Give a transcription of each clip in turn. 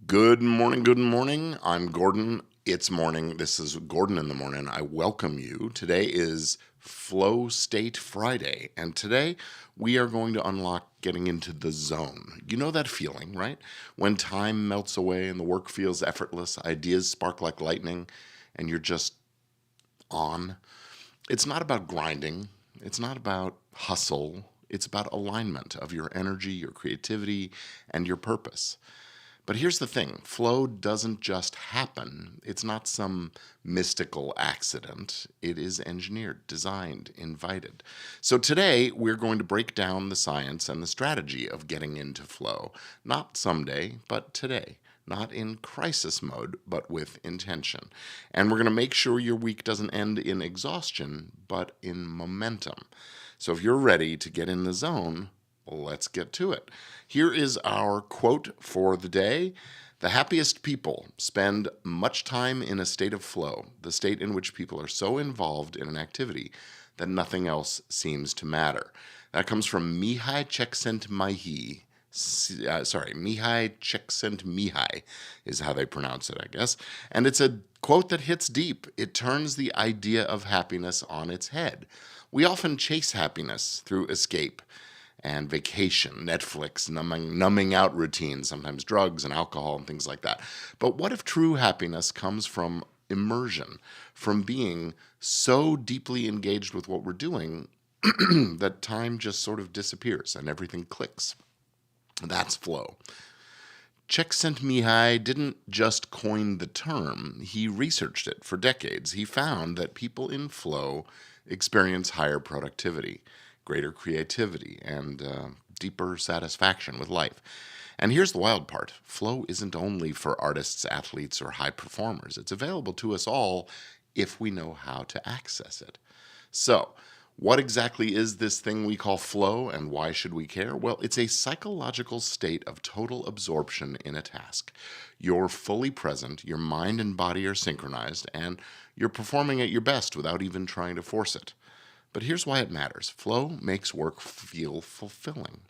Good morning, good morning. I'm Gordon. It's morning. This is Gordon in the Morning. I welcome you. Today is Flow State Friday, and today we are going to unlock getting into the zone. You know that feeling, right? When time melts away and the work feels effortless, ideas spark like lightning, and you're just on. It's not about grinding, it's not about hustle. It's about alignment of your energy, your creativity, and your purpose. But here's the thing, flow doesn't just happen. It's not some mystical accident. It is engineered, designed, invited. So today we're going to break down the science and the strategy of getting into flow. Not someday, but today. Not in crisis mode, but with intention. And we're going to make sure your week doesn't end in exhaustion, but in momentum. So if you're ready to get in the zone, let's get to it. Here is our quote for the day. The happiest people spend much time in a state of flow, the state in which people are so involved in an activity that nothing else seems to matter. That comes from Mihai Csikszentmihalyi. Mihai Csikszentmihalyi is how they pronounce it, I guess. And it's a quote that hits deep. It turns the idea of happiness on its head. We often chase happiness through escape and vacation, Netflix, numbing out routines, sometimes drugs and alcohol and things like that. But what if true happiness comes from immersion, from being so deeply engaged with what we're doing that time just sort of disappears and everything clicks? That's flow. Csikszentmihalyi didn't just coin the term, he researched it for decades. He found that people in flow experience higher productivity, greater creativity, and deeper satisfaction with life. And here's the wild part, flow isn't only for artists, athletes, or high performers. It's available to us all if we know how to access it. So, what exactly is this thing we call flow and why should we care? Well, it's a psychological state of total absorption in a task. You're fully present, your mind and body are synchronized, and you're performing at your best without even trying to force it. But here's why it matters. Flow makes work feel fulfilling.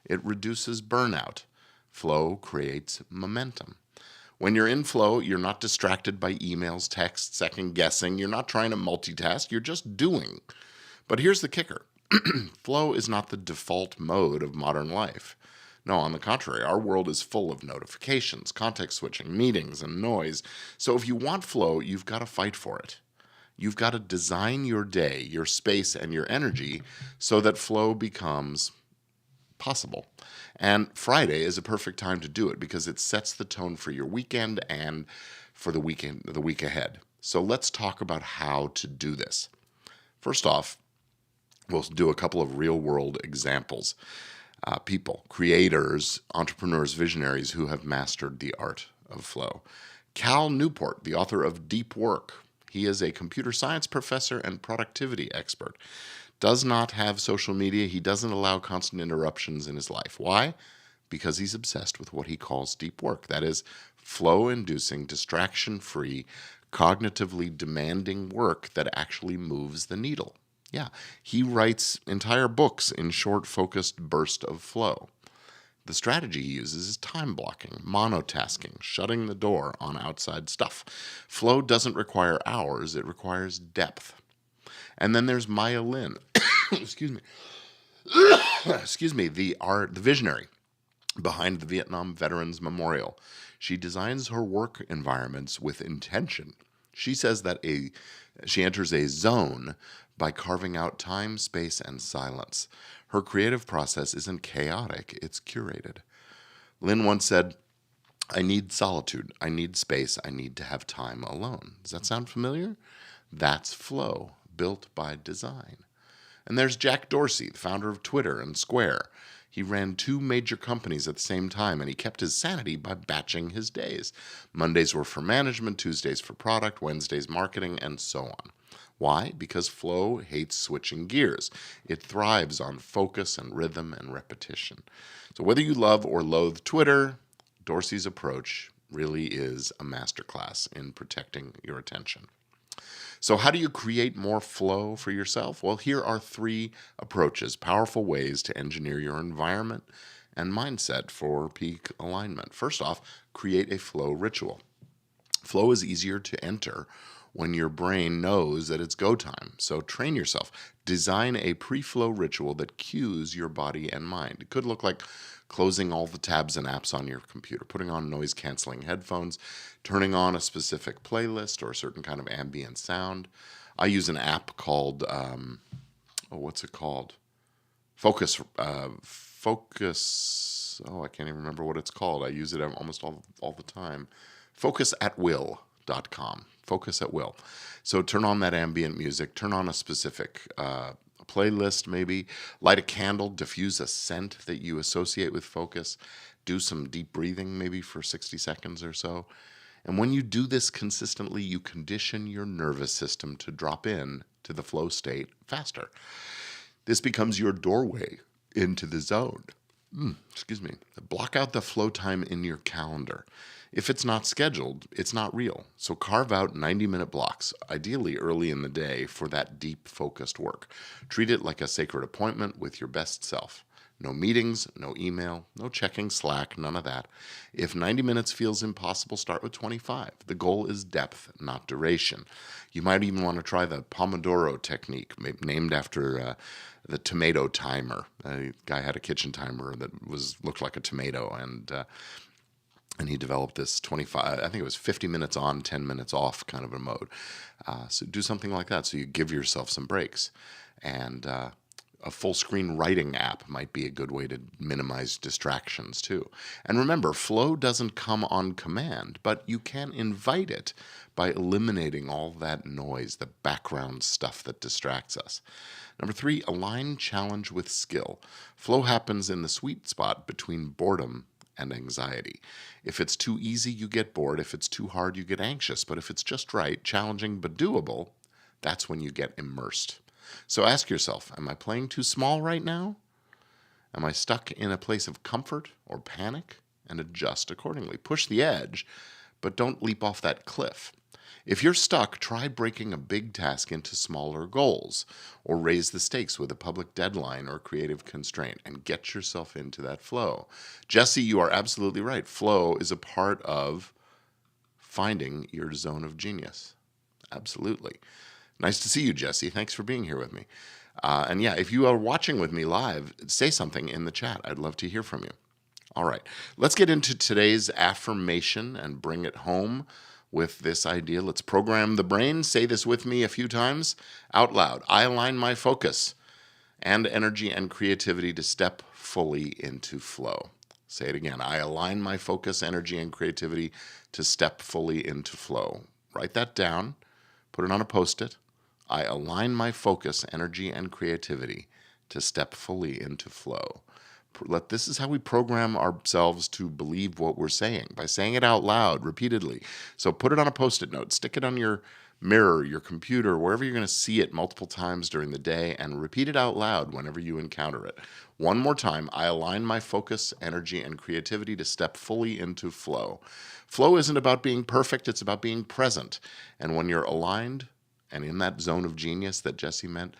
It reduces burnout. Flow creates momentum. When you're in flow, you're not distracted by emails, texts, second guessing. You're not trying to multitask. You're just doing. But here's the kicker. Flow is not the default mode of modern life. No, on the contrary, our world is full of notifications, context switching, meetings, and noise. So if you want flow, you've got to fight for it. You've got to design your day, your space, and your energy so that flow becomes possible. And Friday is a perfect time to do it because it sets the tone for your weekend and for the week ahead. So let's talk about how to do this. First off, we'll do a couple of real world examples. People, creators, entrepreneurs, visionaries who have mastered the art of flow. Cal Newport, the author of Deep Work, he is a computer science professor and productivity expert. Does not have social media. He doesn't allow constant interruptions in his life. Why? Because he's obsessed with what he calls deep work. That is, flow inducing, distraction free, cognitively demanding work that actually moves the needle. Yeah, he writes entire books in short, focused bursts of flow. The strategy he uses is time blocking, monotasking, shutting the door on outside stuff. Flow doesn't require hours, it requires depth. And then there's Maya Lin. Excuse me. Excuse me, the visionary behind the Vietnam Veterans Memorial. She designs her work environments with intention. She says that she enters a zone by carving out time, space, and silence. Her creative process isn't chaotic, it's curated. Lynn once said, I need solitude, I need space, I need to have time alone. Does that sound familiar? That's flow, built by design. And there's Jack Dorsey, the founder of Twitter and Square. He ran two major companies at the same time, and he kept his sanity by batching his days. Mondays were for management, Tuesdays for product, Wednesdays marketing, and so on. Why? Because flow hates switching gears. It thrives on focus and rhythm and repetition. So whether you love or loathe Twitter, Dorsey's approach really is a masterclass in protecting your attention. So, how do you create more flow for yourself? Well, here are three approaches, powerful ways to engineer your environment and mindset for peak alignment. First off, create a flow ritual. Flow is easier to enter when your brain knows that it's go time. So train yourself. Design a pre-flow ritual that cues your body and mind. It could look like closing all the tabs and apps on your computer, putting on noise-canceling headphones, turning on a specific playlist or a certain kind of ambient sound. I use an app called, what's it called? Focus. I can't even remember what it's called. I use it almost all the time. Focusatwill.com. Focus at will. So turn on that ambient music, turn on a specific playlist maybe, light a candle, diffuse a scent that you associate with focus, do some deep breathing maybe for 60 seconds or so. And when you do this consistently, you condition your nervous system to drop in to the flow state faster. This becomes your doorway into the zone. Excuse me. Block out the flow time in your calendar. If it's not scheduled, it's not real. So carve out 90-minute blocks, ideally early in the day, for that deep, focused work. Treat it like a sacred appointment with your best self. No meetings, no email, no checking Slack, none of that. If 90 minutes feels impossible, start with 25. The goal is depth, not duration. You might even want to try the Pomodoro technique, named after the tomato timer. A guy had a kitchen timer that looked like a tomato, and he developed this 25, I think it was 50 minutes on, 10 minutes off kind of a mode. So do something like that so you give yourself some breaks. And a full screen writing app might be a good way to minimize distractions too. And remember, flow doesn't come on command, but you can invite it by eliminating all that noise, the background stuff that distracts us. Number 3, align challenge with skill. Flow happens in the sweet spot between boredom and anxiety. If it's too easy, you get bored. If it's too hard, you get anxious. But if it's just right, challenging but doable, that's when you get immersed. So ask yourself, am I playing too small right now? Am I stuck in a place of comfort or panic? And adjust accordingly. Push the edge, but don't leap off that cliff. If you're stuck, try breaking a big task into smaller goals, or raise the stakes with a public deadline or creative constraint, and get yourself into that flow. Jesse, you are absolutely right. Flow is a part of finding your zone of genius. Absolutely. Nice to see you, Jesse. Thanks for being here with me. And yeah, if you are watching with me live, say something in the chat. I'd love to hear from you. All right, let's get into today's affirmation and bring it home with this idea. Let's program the brain. Say this with me a few times out loud. I align my focus and energy and creativity to step fully into flow. Say it again. I align my focus, energy, and creativity to step fully into flow. Write that down. Put it on a Post-it. I align my focus, energy, and creativity to step fully into flow. This is how we program ourselves to believe what we're saying, by saying it out loud repeatedly. So put it on a Post-it note, stick it on your mirror, your computer, wherever you're going to see it multiple times during the day, and repeat it out loud whenever you encounter it. One more time, I align my focus, energy, and creativity to step fully into flow. Flow isn't about being perfect, it's about being present. And when you're aligned and in that zone of genius that Jesse meant,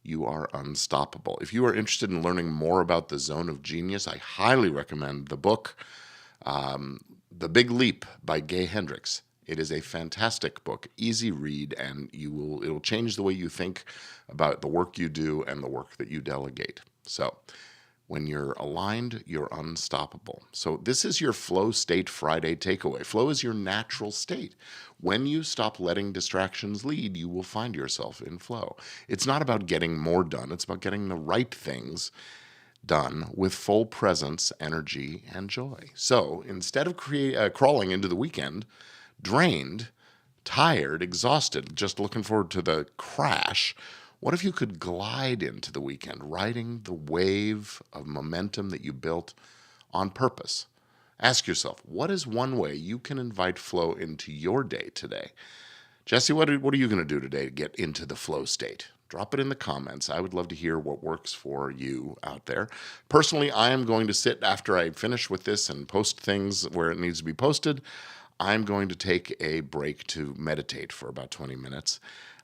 you are unstoppable. If you are interested in learning more about the zone of genius, I highly recommend the book, The Big Leap by Gay Hendricks. It is a fantastic book, easy read, and it'll change the way you think about the work you do and the work that you delegate. So when you're aligned, you're unstoppable. So this is your Flow State Friday takeaway. Flow is your natural state. When you stop letting distractions lead, you will find yourself in flow. It's not about getting more done. It's about getting the right things done with full presence, energy, and joy. So instead of crawling into the weekend, drained, tired, exhausted, just looking forward to the crash, what if you could glide into the weekend, riding the wave of momentum that you built on purpose? Ask yourself, what is one way you can invite flow into your day today? Jesse, what are you going to do today to get into the flow state? Drop it in the comments. I would love to hear what works for you out there. Personally, I am going to sit after I finish with this and post things where it needs to be posted. I'm going to take a break to meditate for about 20 minutes.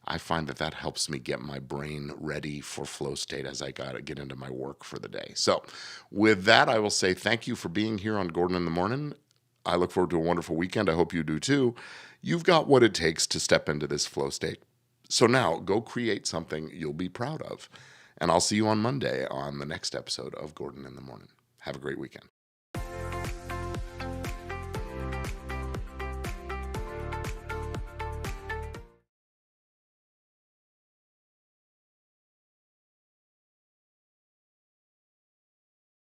I find that that helps me get my brain ready for flow state as I got to get into my work for the day. So, with that, I will say thank you for being here on Gordon in the Morning. I look forward to a wonderful weekend. I hope you do too. You've got what it takes to step into this flow state. So now go create something you'll be proud of. And I'll see you on Monday on the next episode of Gordon in the Morning. Have a great weekend.